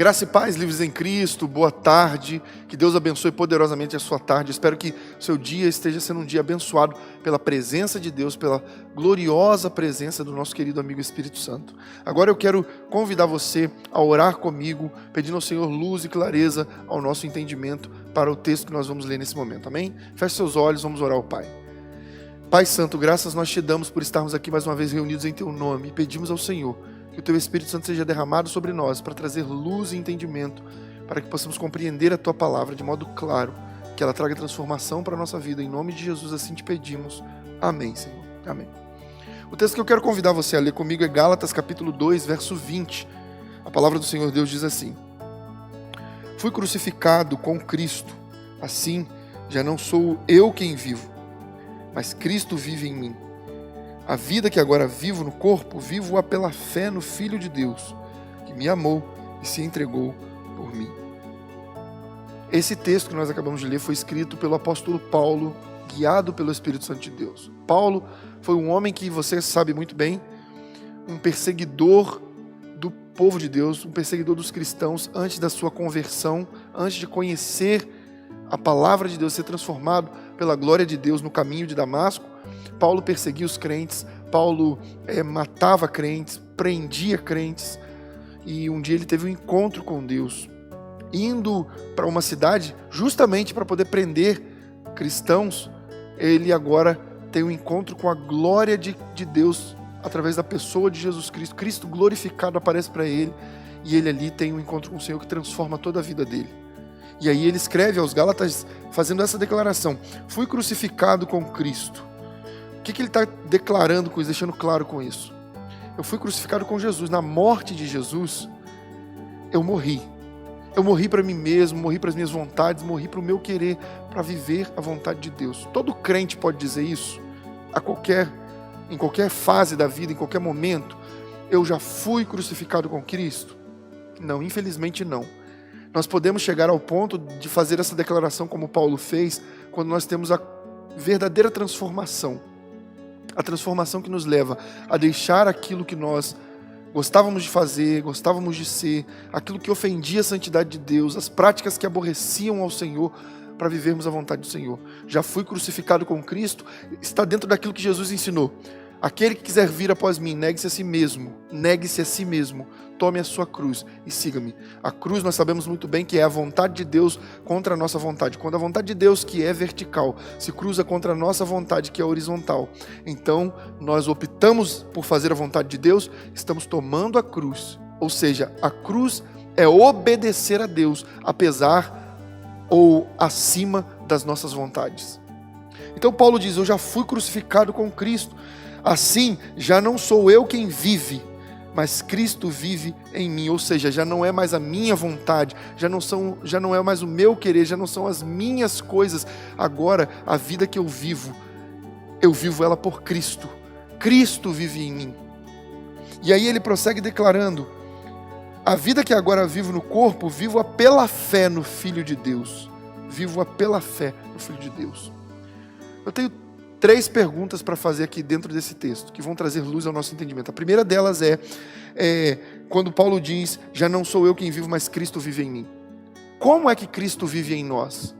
Graça e paz, livres em Cristo, boa tarde, que Deus abençoe poderosamente a sua tarde. Espero que o seu dia esteja sendo um dia abençoado pela presença de Deus, pela gloriosa presença do nosso querido amigo Espírito Santo. Agora eu quero convidar você a orar comigo, pedindo ao Senhor luz e clareza ao nosso entendimento para o texto que nós vamos ler nesse momento, amém? Feche seus olhos, vamos orar ao Pai. Pai Santo, graças nós te damos por estarmos aqui mais uma vez reunidos em Teu nome e pedimos ao Senhor que o Teu Espírito Santo seja derramado sobre nós para trazer luz e entendimento, para que possamos compreender a Tua palavra de modo claro, que ela traga transformação para a nossa vida. Em nome de Jesus, assim te pedimos. Amém, Senhor. Amém. O texto que eu quero convidar você a ler comigo é Gálatas capítulo 2, verso 20. A palavra do Senhor Deus diz assim: Fui crucificado com Cristo, assim já não sou eu quem vivo, mas Cristo vive em mim. A vida que agora vivo no corpo, vivo-a pela fé no Filho de Deus, que me amou e se entregou por mim. Esse texto que nós acabamos de ler foi escrito pelo apóstolo Paulo, guiado pelo Espírito Santo de Deus. Paulo foi um homem que você sabe muito bem, um perseguidor do povo de Deus, um perseguidor dos cristãos antes da sua conversão, antes de conhecer a palavra de Deus, ser transformado pela glória de Deus no caminho de Damasco. Paulo perseguia os crentes, Paulo matava crentes, prendia crentes, e um dia ele teve um encontro com Deus, indo para uma cidade justamente para poder prender cristãos. Ele agora tem um encontro com a glória de Deus através da pessoa de Jesus Cristo. Cristo glorificado aparece para ele, e ele ali tem um encontro com o Senhor que transforma toda a vida dele. E aí ele escreve aos Gálatas fazendo essa declaração: fui crucificado com Cristo. O que ele está declarando com isso, deixando claro com isso? Eu fui crucificado com Jesus. Na morte de Jesus, eu morri. Eu morri para mim mesmo, morri para as minhas vontades, morri para o meu querer, para viver a vontade de Deus. Todo crente pode dizer isso, em qualquer fase da vida, em qualquer momento. Eu já fui crucificado com Cristo? Não, infelizmente não. Nós podemos chegar ao ponto de fazer essa declaração como Paulo fez, quando nós temos a verdadeira transformação. A transformação que nos leva a deixar aquilo que nós gostávamos de fazer, gostávamos de ser, aquilo que ofendia a santidade de Deus, as práticas que aborreciam ao Senhor, para vivermos a vontade do Senhor. Já fui crucificado com Cristo, está dentro daquilo que Jesus ensinou. Aquele que quiser vir após mim, negue-se a si mesmo, tome a sua cruz e siga-me. A cruz nós sabemos muito bem que é a vontade de Deus contra a nossa vontade. Quando a vontade de Deus, que é vertical, se cruza contra a nossa vontade, que é horizontal, então nós optamos por fazer a vontade de Deus, estamos tomando a cruz. Ou seja, a cruz é obedecer a Deus, apesar ou acima das nossas vontades. Então Paulo diz: eu já fui crucificado com Cristo. Assim, já não sou eu quem vive, mas Cristo vive em mim. Ou seja, já não é mais a minha vontade, já não é mais o meu querer, já não são as minhas coisas. Agora, a vida que eu vivo ela por Cristo. Cristo vive em mim. E aí ele prossegue declarando: a vida que agora vivo no corpo, vivo-a pela fé no Filho de Deus. Vivo-a pela fé no Filho de Deus. Eu tenho 3 perguntas para fazer aqui dentro desse texto, que vão trazer luz ao nosso entendimento. A primeira delas é quando Paulo diz: já não sou eu quem vivo, mas Cristo vive em mim. Como é que Cristo vive em nós?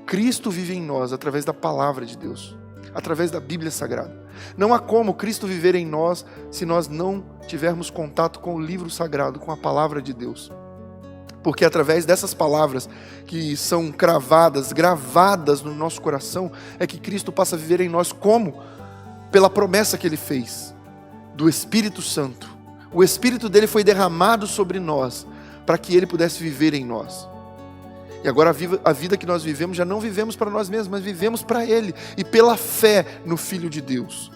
Cristo vive em nós através da palavra de Deus, através da Bíblia Sagrada. Não há como Cristo viver em nós se nós não tivermos contato com o livro sagrado, com a palavra de Deus. Porque através dessas palavras que são gravadas no nosso coração, é que Cristo passa a viver em nós. Como? Pela promessa que Ele fez do Espírito Santo. O Espírito dele foi derramado sobre nós, para que Ele pudesse viver em nós. E agora a vida que nós vivemos, já não vivemos para nós mesmos, mas vivemos para Ele, e pela fé no Filho de Deus.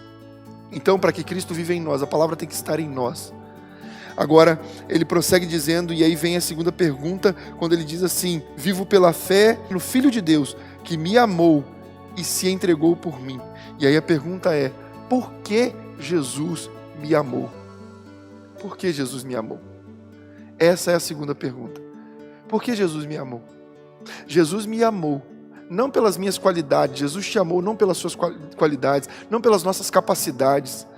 Então, para que Cristo viva em nós, a palavra tem que estar em nós. Agora, ele prossegue dizendo, e aí vem a segunda pergunta, quando ele diz assim: vivo pela fé no Filho de Deus, que me amou e se entregou por mim. E aí a pergunta é: por que Jesus me amou? Por que Jesus me amou? Essa é a segunda pergunta. Por que Jesus me amou? Jesus me amou não pelas minhas qualidades. Jesus te amou não pelas suas qualidades, não pelas nossas capacidades.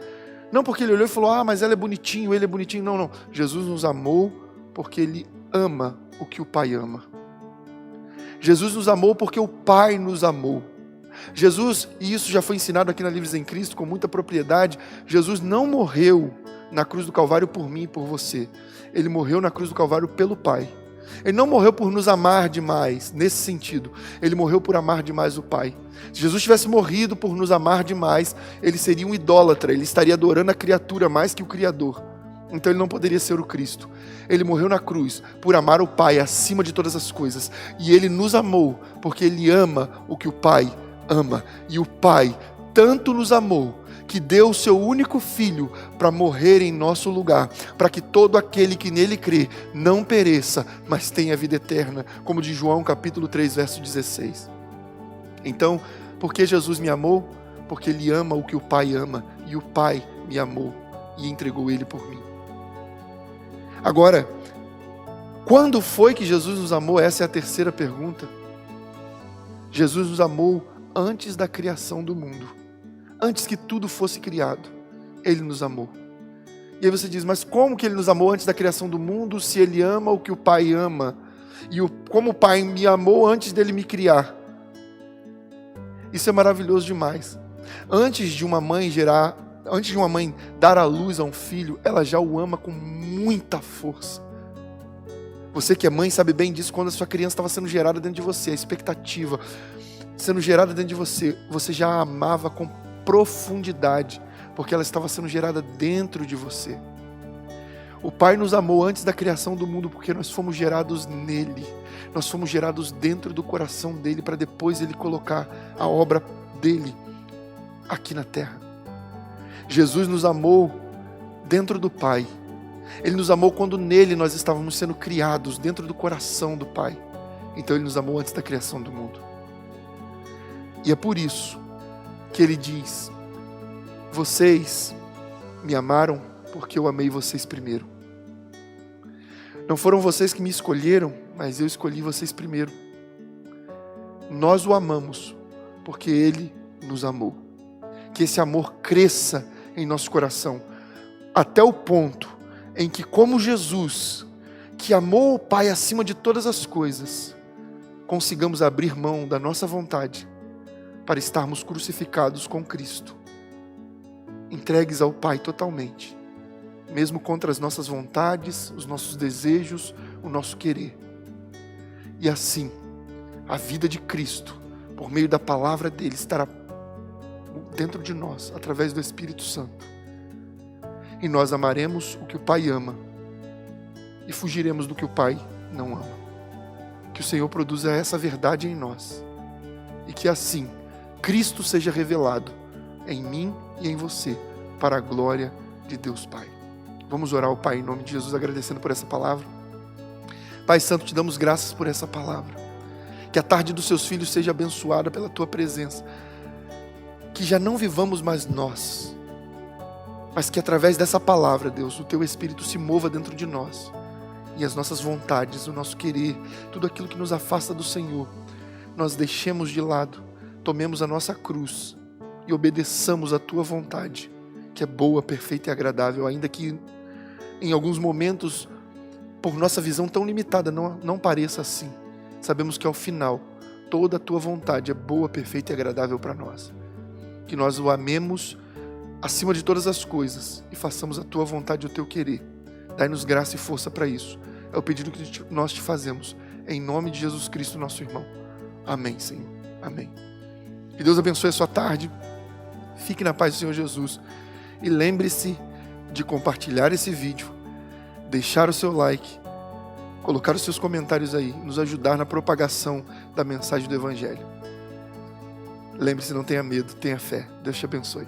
Não porque Ele olhou e falou: mas ela é bonitinho, ele é bonitinho. Não. Jesus nos amou porque Ele ama o que o Pai ama. Jesus nos amou porque o Pai nos amou. Jesus, e isso já foi ensinado aqui na Livres em Cristo com muita propriedade, Jesus não morreu na cruz do Calvário por mim e por você. Ele morreu na cruz do Calvário pelo Pai. Ele não morreu por nos amar demais, nesse sentido. Ele morreu por amar demais o Pai. Se Jesus tivesse morrido por nos amar demais, ele seria um idólatra, ele estaria adorando a criatura mais que o Criador. Então ele não poderia ser o Cristo. Ele morreu na cruz por amar o Pai acima de todas as coisas. E ele nos amou porque ele ama o que o Pai ama. E o Pai tanto nos amou que deu o seu único Filho para morrer em nosso lugar, para que todo aquele que nele crê não pereça, mas tenha vida eterna, como diz João capítulo 3, verso 16. Então, por que Jesus me amou? Porque ele ama o que o Pai ama, e o Pai me amou e entregou ele por mim. Agora, quando foi que Jesus nos amou? Essa é a terceira pergunta. Jesus nos amou antes da criação do mundo. Antes que tudo fosse criado, ele nos amou. E aí você diz, mas como que ele nos amou antes da criação do mundo, se ele ama o que o Pai ama? E como o Pai me amou antes dele me criar? Isso é maravilhoso demais. Antes de uma mãe dar à luz a um filho, ela já o ama com muita força. Você que é mãe sabe bem disso, quando a sua criança estava sendo gerada dentro de você, a expectativa sendo gerada dentro de você, você já a amava com profundidade, porque ela estava sendo gerada dentro de você. O Pai nos amou antes da criação do mundo, porque nós fomos gerados nele. Nós fomos gerados dentro do coração dele, para depois ele colocar a obra dele aqui na terra. Jesus nos amou dentro do Pai. Ele nos amou quando nele nós estávamos sendo criados, dentro do coração do Pai. Então ele nos amou antes da criação do mundo. E é por isso que ele diz, vocês me amaram porque eu amei vocês primeiro. Não foram vocês que me escolheram, mas eu escolhi vocês primeiro. Nós o amamos porque ele nos amou. Que esse amor cresça em nosso coração, até o ponto em que, como Jesus, que amou o Pai acima de todas as coisas, consigamos abrir mão da nossa vontade para estarmos crucificados com Cristo, entregues ao Pai totalmente, mesmo contra as nossas vontades, os nossos desejos, o nosso querer. E assim, a vida de Cristo, por meio da palavra dele, estará dentro de nós, através do Espírito Santo. E nós amaremos o que o Pai ama e fugiremos do que o Pai não ama. Que o Senhor produza essa verdade em nós e que assim Cristo seja revelado em mim e em você, para a glória de Deus Pai. Vamos orar ao Pai em nome de Jesus, agradecendo por essa palavra. Pai Santo, te damos graças por essa palavra. Que a tarde dos seus filhos seja abençoada pela tua presença. Que já não vivamos mais nós, mas que através dessa palavra, Deus, o teu Espírito se mova dentro de nós. E as nossas vontades, o nosso querer, tudo aquilo que nos afasta do Senhor, nós deixemos de lado. Tomemos a nossa cruz e obedeçamos a tua vontade, que é boa, perfeita e agradável, ainda que em alguns momentos, por nossa visão tão limitada, não pareça assim. Sabemos que ao final, toda a tua vontade é boa, perfeita e agradável para nós. Que nós o amemos acima de todas as coisas e façamos a tua vontade e o teu querer. Dai-nos graça e força para isso. É o pedido que nós te fazemos, em nome de Jesus Cristo, nosso irmão. Amém, Senhor. Amém. Que Deus abençoe a sua tarde. Fique na paz do Senhor Jesus. E lembre-se de compartilhar esse vídeo, deixar o seu like, colocar os seus comentários aí, nos ajudar na propagação da mensagem do Evangelho. Lembre-se, não tenha medo, tenha fé. Deus te abençoe.